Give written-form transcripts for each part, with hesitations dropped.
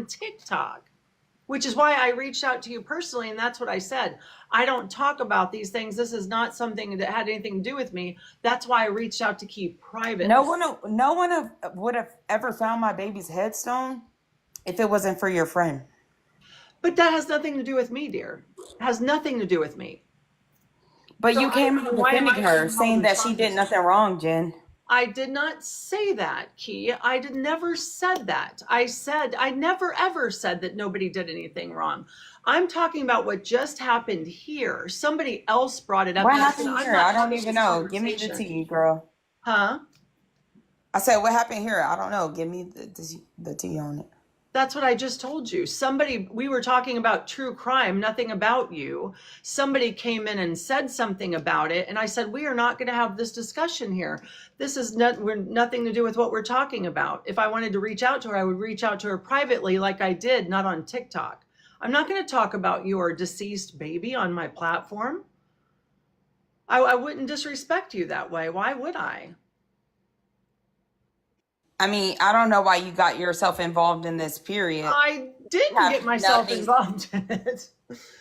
on TikTok, which is why I reached out to you personally. And that's what I said. I don't talk about these things. This is not something that had anything to do with me. That's why I reached out to keep private. No one would have ever found my baby's headstone if it wasn't for your friend. But that has nothing to do with me, dear. It has nothing to do with me. But So you came out defending her, saying that she did nothing wrong, Jen. I did not say that, Key. I never said that. I never ever said that nobody did anything wrong. I'm talking about what just happened here. Somebody else brought it up. What happened here? I don't even know. Give me the tea, girl. Huh? I said, what happened here? I don't know. Give me the tea on it. That's what I just told you. We were talking about true crime, nothing about you. Somebody came in and said something about it. And I said, we are not going to have this discussion here. This is nothing to do with what we're talking about. If I wanted to reach out to her, I would reach out to her privately like I did, not on TikTok. I'm not going to talk about your deceased baby on my platform. I wouldn't disrespect you that way. Why would I? I mean, I don't know why you got yourself involved in this period. I didn't get myself involved in it.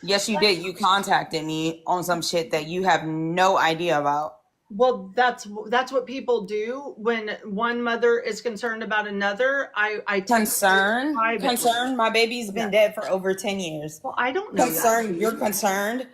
Yes, you did. You contacted me on some shit that you have no idea about. Well, that's what people do when one mother is concerned about another. I concerned. My baby's been dead for over 10 years. Well, I don't know. Concerned. You're concerned.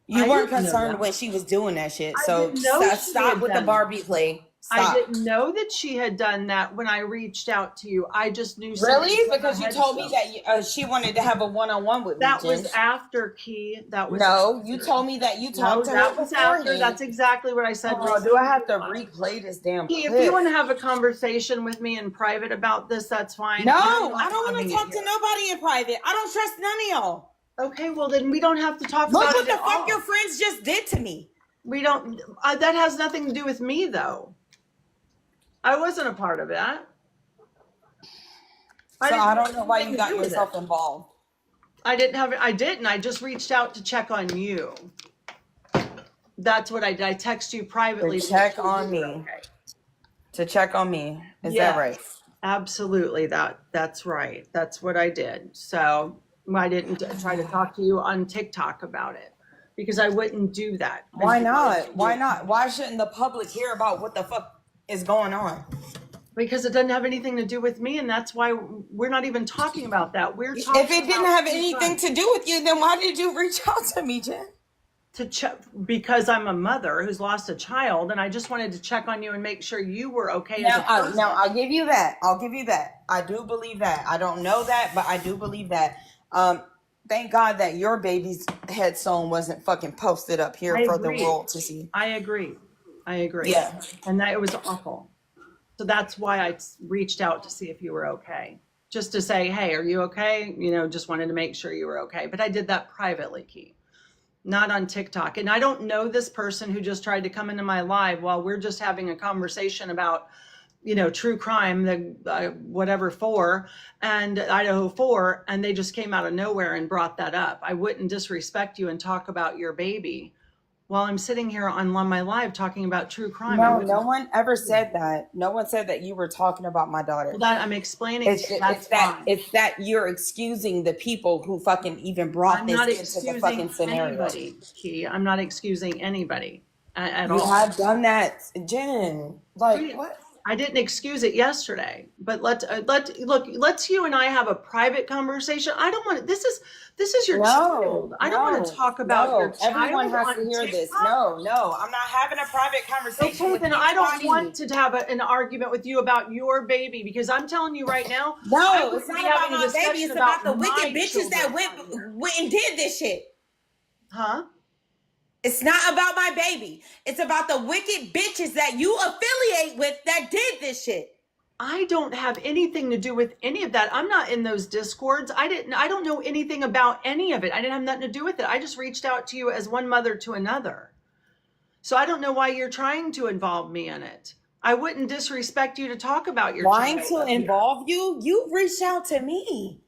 You weren't concerned when she was doing that shit. So stop with the Barbie play. Stop. I didn't know that she had done that when I reached out to you. I just knew. Really? Because you told me that she wanted to have a one-on-one with me. That was after, Key. That was you told me that you talked to her. That was after. That's exactly what I said. Oh, do I have to replay this damn Key, clip? if you want to have a conversation with me in private about this, that's fine. No, I don't want to talk to nobody in private. I don't trust none of y'all. Okay, well then we don't have to talk Look about it. Look what the fuck your friends just did to me. We don't. That has nothing to do with me, though. I wasn't a part of that. So I don't know why you got yourself involved. I didn't. I just reached out to check on you. That's what I did. I text you privately. To check on me. Okay. To check on me. Is that right? Absolutely. That's right. That's what I did. So I didn't try to talk to you on TikTok about it because I wouldn't do that. Why not? Why not? Why shouldn't the public hear about what the fuck is going on? Because it doesn't have anything to do with me, and that's why we're not even talking about that. We're talking. If it didn't have anything to do with you, then why did you reach out to me, Jen? Because I'm a mother who's lost a child, and I just wanted to check on you and make sure you were okay. Now I'll give you that. I do believe that. I don't know that, but I do believe that. Thank God that your baby's headstone wasn't fucking posted up here for the world to see. I agree. Yeah. And that it was awful. So that's why I reached out to see if you were okay. Just to say, hey, are you okay? Just wanted to make sure you were okay. But I did that privately, Key. Not on TikTok. And I don't know this person who just tried to come into my live while we're just having a conversation about, true crime, the whatever 4 and Idaho 4, and they just came out of nowhere and brought that up. I wouldn't disrespect you and talk about your baby while I'm sitting here on my live talking about true crime. No one ever said that. No one said that you were talking about my daughter. Well, that I'm explaining. It's that you're excusing the people who fucking even brought this into the fucking scenario. Key. I'm not excusing anybody at all. You have done that, Jen. Like what? I didn't excuse it yesterday, but let's you and I have a private conversation. I don't want to, this is your child. I don't want to talk about your child. Everyone has to hear this. No, I'm not having a private conversation. Okay, then I don't want to have an argument with you about your baby because I'm telling you right now. No, it's not about my baby. It's about the wicked bitches that went and did this shit. Huh? It's not about my baby. It's about the wicked bitches that you affiliate with that did this shit. I don't have anything to do with any of that. I'm not in those discords. I don't know anything about any of it. I didn't have nothing to do with it. I just reached out to you as one mother to another. So I don't know why you're trying to involve me in it. I wouldn't disrespect you to talk about your trying to involve you. You reached out to me.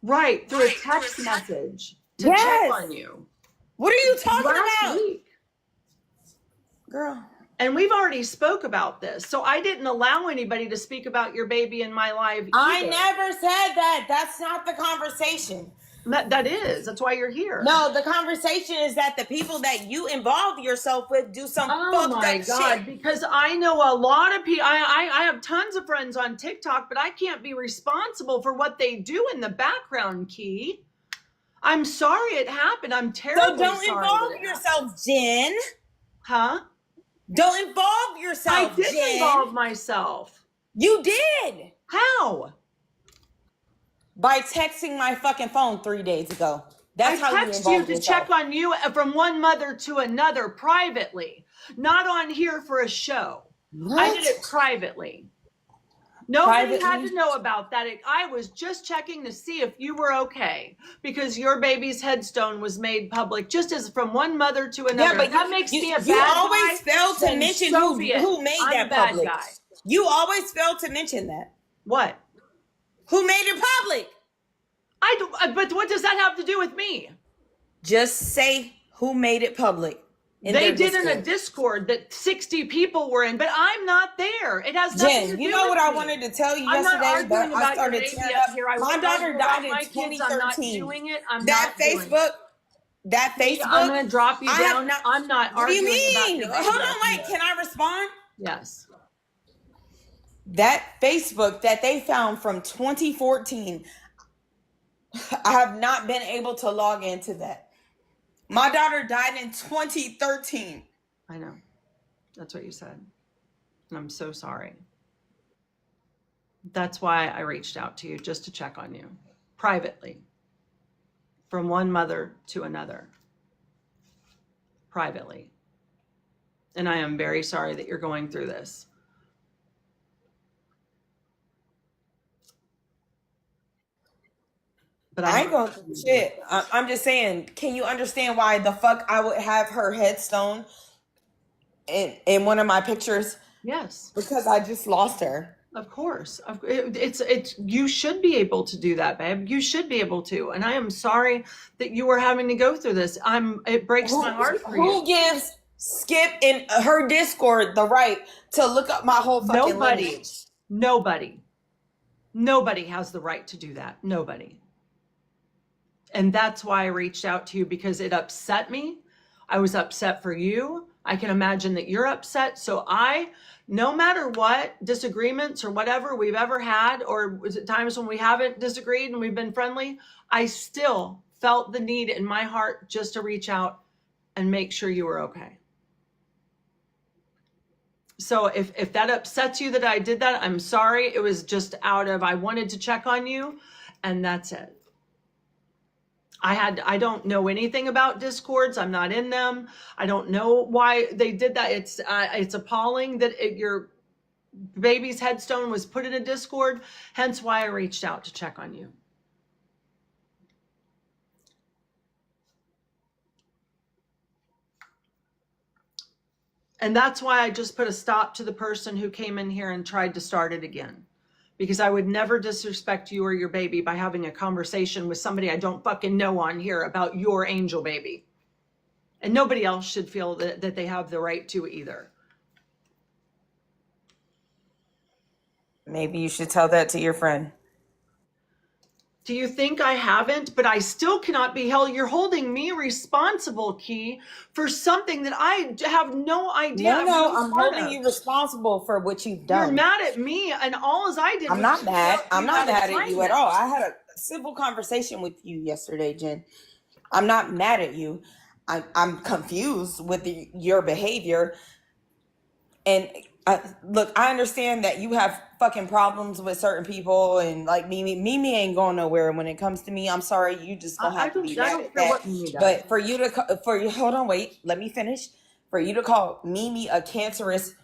Right, through a text message to check on you. What are you talking about? Week. Girl, And we've already spoke about this. So I didn't allow anybody to speak about your baby in my live either. I never said that. That's not the conversation. That is. That's why you're here. No, the conversation is that the people that you involve yourself with do some fucked up shit. Because I know a lot of people. I have tons of friends on TikTok, but I can't be responsible for what they do in the background, Key. I'm sorry it happened. I'm terribly sorry. So don't involve yourself, Jen. Huh? Don't involve yourself, I did Jen. involve myself. You did. How? By texting my fucking phone 3 days ago. That's how you involved I text you to yourself. check on you from one mother to another privately, not on here for a show. What? I did it privately. Nobody had to know about that. I was just checking to see if you were okay because your baby's headstone was made public, just as from one mother to another. Yeah, but that makes me a bad guy. You always fail to mention who made that public. Guy. You always fail to mention that. What? Who made it public? But what does that have to do with me? Just say who made it public. They did in a Discord that 60 people were in, but I'm not there. It has nothing to do with me. You know what I wanted to tell you yesterday? But I started tearing up. My daughter died in 2013. I'm not doing it. That Facebook. I'm going to drop you down. I'm not arguing. What do you mean? Hold on, wait. Can I respond? Yes. That Facebook that they found from 2014, I have not been able to log into that. My daughter died in 2013. I know. That's what you said. And I'm so sorry. That's why I reached out to you, just to check on you privately. From one mother to another. Privately. And I am very sorry that you're going through this. But I ain't going through shit. I'm just saying, can you understand why the fuck I would have her headstone in one of my pictures? Yes. Because I just lost her. Of course. It's you should be able to do that, babe. You should be able to. And I am sorry that you are having to go through this. It breaks my heart for you. Who gives Skip in her Discord the right to look up my whole fucking lineage? Nobody has the right to do that. Nobody. And that's why I reached out to you, because it upset me. I was upset for you. I can imagine that you're upset. So no matter what disagreements or whatever we've ever had, or was it times when we haven't disagreed and we've been friendly, I still felt the need in my heart just to reach out and make sure you were okay. So if that upsets you that I did that, I'm sorry. It was just I wanted to check on you, and that's it. I don't know anything about Discords. I'm not in them. I don't know why they did that. It's appalling that your baby's headstone was put in a Discord, hence why I reached out to check on you. And that's why I just put a stop to the person who came in here and tried to start it again. Because I would never disrespect you or your baby by having a conversation with somebody I don't fucking know on here about your angel baby. And nobody else should feel that they have the right to either. Maybe you should tell that to your friend. Do you think I haven't? But I still cannot be held. You're holding me responsible, Key, for something that I have no idea. No, I'm holding you responsible for what you've done. You're mad at me, and all as I did. I'm not mad. I'm not mad at you at all. I had a simple conversation with you yesterday, Jen. I'm not mad at you. I'm confused with your behavior. And look, I understand that you have fucking problems with certain people, and like Mimi ain't going nowhere when it comes to me. I'm sorry, you just gonna have to be mad at that. But for you to hold on, wait, let me finish. For you to call Mimi a cancerous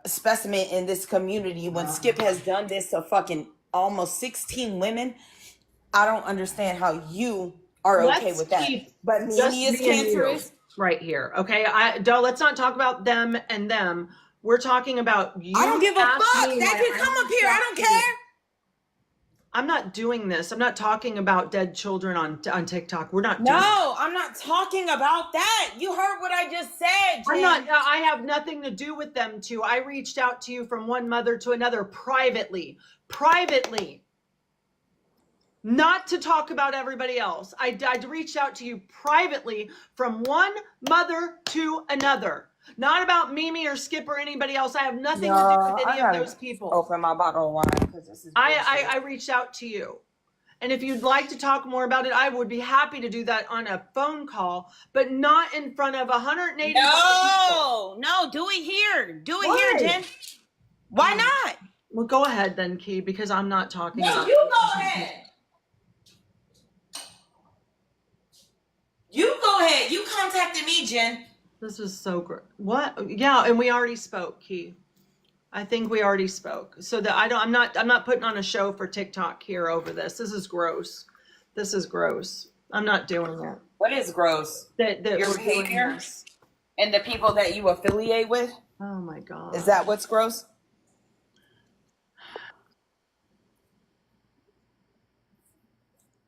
specimen in this community when Skip has done this to fucking almost 16 women, I don't understand how you are okay with that. But Mimi is cancerous right here. Okay, let's not talk about them and them. We're talking about you. I don't give a fuck. They can come up here. I don't care. I'm not doing this. I'm not talking about dead children on TikTok. We're not doing No, I'm not talking about that. You heard what I just said, Jen. I'm not, I have nothing to do with them two. I reached out to you from one mother to another privately, not to talk about everybody else. I reached out to you privately from one mother to another, not about Mimi or Skip or anybody else. I have nothing to do with any of those people. Open my bottle of wine because this is I reached out to you. And if you'd like to talk more about it, I would be happy to do that on a phone call, but not in front of 180 people. No, do it here. Do it here, Jen. Why not? Well, go ahead then, Key, because I'm not talking about it. You go ahead. You go ahead. You contacted me, Jen. This is so great. What? Yeah, and we already spoke, Key. I think we already spoke. So that I'm not putting on a show for TikTok here over this. This is gross. This is gross. I'm not doing that. What is gross? That Your we're doing behavior this. and the people that you affiliate with? Oh my God. Is that what's gross?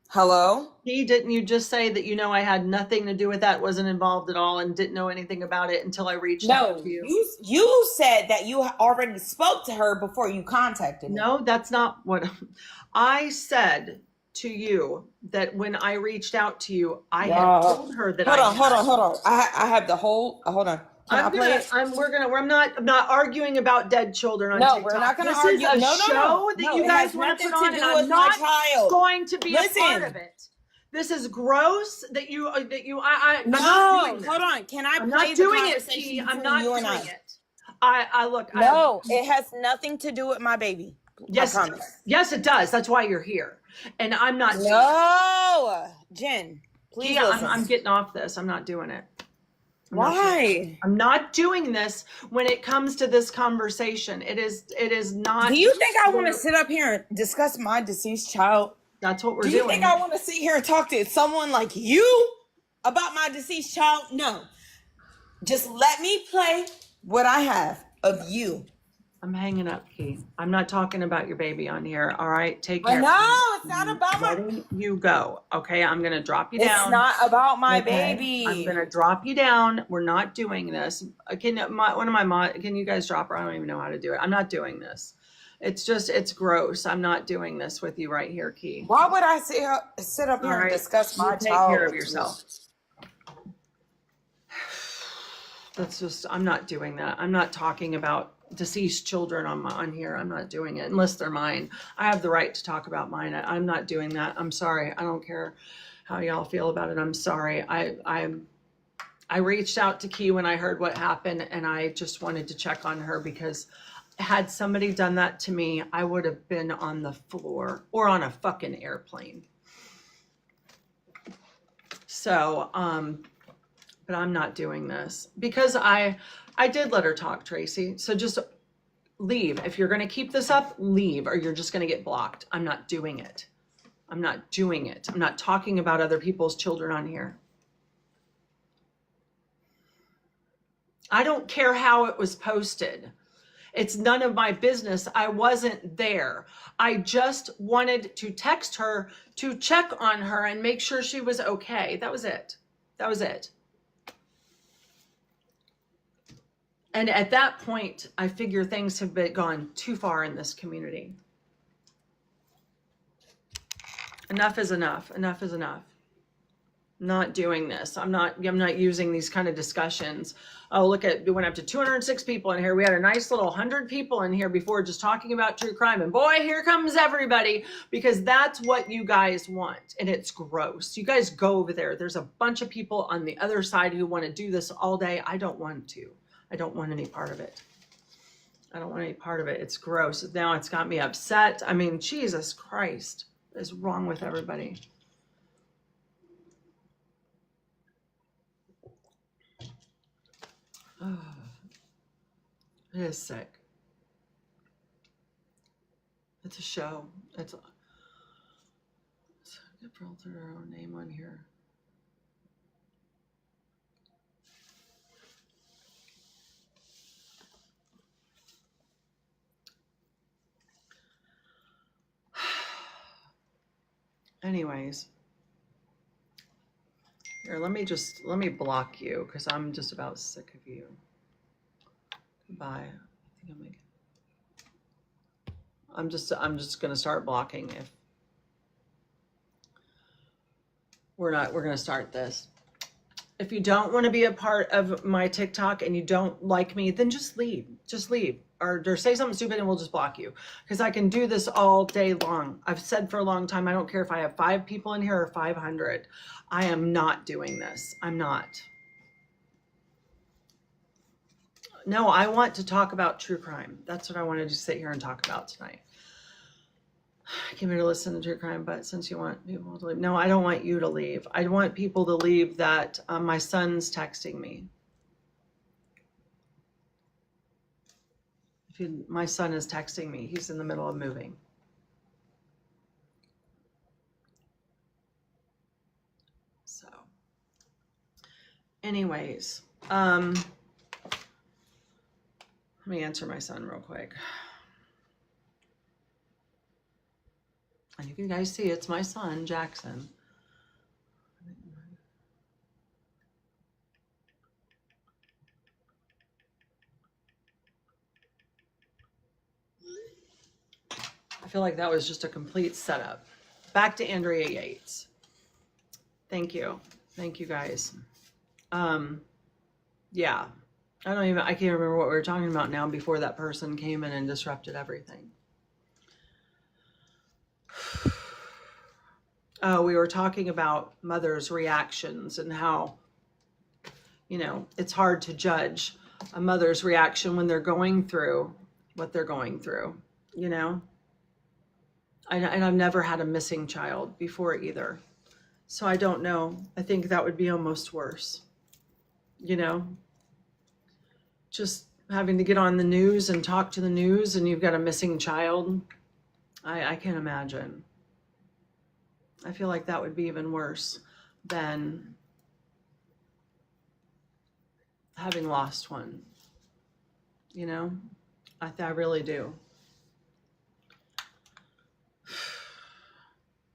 Hello? Didn't you just say that I had nothing to do with that, wasn't involved at all, and didn't know anything about it until I reached out to you? You said that you already spoke to her before you contacted me. No, that's not what I said to you. That when I reached out to you, I had told her that. Hold on. I have the whole. Hold on. I'm not arguing about dead children on TikTok. We're not going to this argue. Is a show that you guys want to put on, and I'm not going to be a part of it. This is gross that you. I'm not doing this. Hold on. Can I I'm play not the doing it, conversation T. I'm between not you and doing I? it. I look. No, it has nothing to do with my baby. Yes, yes, it does. That's why you're here, and I'm not. No, Jen, please listen. I'm getting off this. I'm not doing it. Why? I'm not doing this when it comes to this conversation. It is not. Do you think I want to sit up here and discuss my deceased child? That's what we're doing. Do you think I want to sit here and talk to someone like you about my deceased child? No. Just let me play what I have of you. I'm hanging up, Key. I'm not talking about your baby on here. All right, take care. No, it's not about letting you go. Okay, I'm gonna drop you down. It's not about my baby. I'm gonna drop you down. We're not doing this. Can you guys drop her? I don't even know how to do it. I'm not doing this. It's gross. I'm not doing this with you right here, Key. Why would I sit up here and discuss my child? Take care of yourself. I'm not doing that. I'm not talking about deceased children on here. I'm not doing it unless they're mine. I have the right to talk about mine. I'm not doing that. I'm sorry. I don't care how y'all feel about it. I'm sorry. I reached out to Key when I heard what happened, and I just wanted to check on her because had somebody done that to me, I would have been on the floor or on a fucking airplane. So, but I'm not doing this because I did let her talk, Tracy. So just leave. If you're going to keep this up, leave, or you're just going to get blocked. I'm not doing it. I'm not doing it. I'm not talking about other people's children on here. I don't care how it was posted. It's none of my business. I wasn't there. I just wanted to text her to check on her and make sure she was okay. That was it. That was it. And at that point, I figure things have gone too far in this community. Enough is enough. Enough is enough. Not doing this. I'm not using these kind of discussions. Oh, look at, we went up to 206 people in here. We had a nice little 100 people in here before just talking about true crime. And boy, here comes everybody, because that's what you guys want. And it's gross. You guys go over there. There's a bunch of people on the other side who want to do this all day. I don't want to. I don't want any part of it. I don't want any part of it. It's gross. Now it's got me upset. I mean, Jesus Christ, what is wrong with everybody? Oh, it is sick. It's a show. It's filter our own name on here. anyways, here, let me block you because I'm just about sick of you. Goodbye. I think I'm just gonna start blocking if we're gonna start this. If you don't want to be a part of my TikTok and you don't like me, then just leave. Just leave. Or say something stupid and we'll just block you. Because I can do this all day long. I've said for a long time, I don't care if I have 5 people in here or 500. I am not doing this. I'm not. No, I want to talk about true crime. That's what I wanted to sit here and talk about tonight. I came here to listen to true crime, but since you want people to leave, no, I don't want you to leave. I want people to leave that my son's texting me. My son is texting me. He's in the middle of moving. So, anyways, let me answer my son real quick. And you can guys see it's my son, Jackson. I feel like that was just a complete setup. Back to Andrea Yates. Thank you. Thank you guys. Yeah. I can't remember what we were talking about now before that person came in and disrupted everything. Oh, we were talking about mothers' reactions and how, it's hard to judge a mother's reaction when they're going through what they're going through, And I've never had a missing child before either. So I don't know. I think that would be almost worse, Just having to get on the news and talk to the news and you've got a missing child. I can't imagine. I feel like that would be even worse than having lost one. I really do.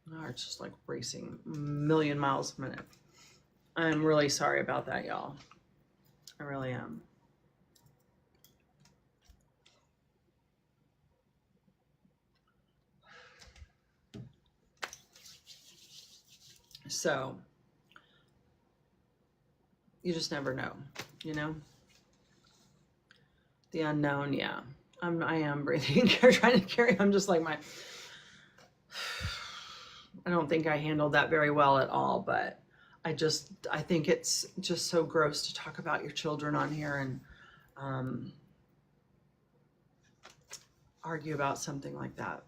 My heart's just like racing a million miles a minute. I'm really sorry about that, y'all. I really am. So, you just never know, The unknown, yeah. I am breathing, trying to carry, I'm just like I don't think I handled that very well at all, but I think it's just so gross to talk about your children on here and argue about something like that.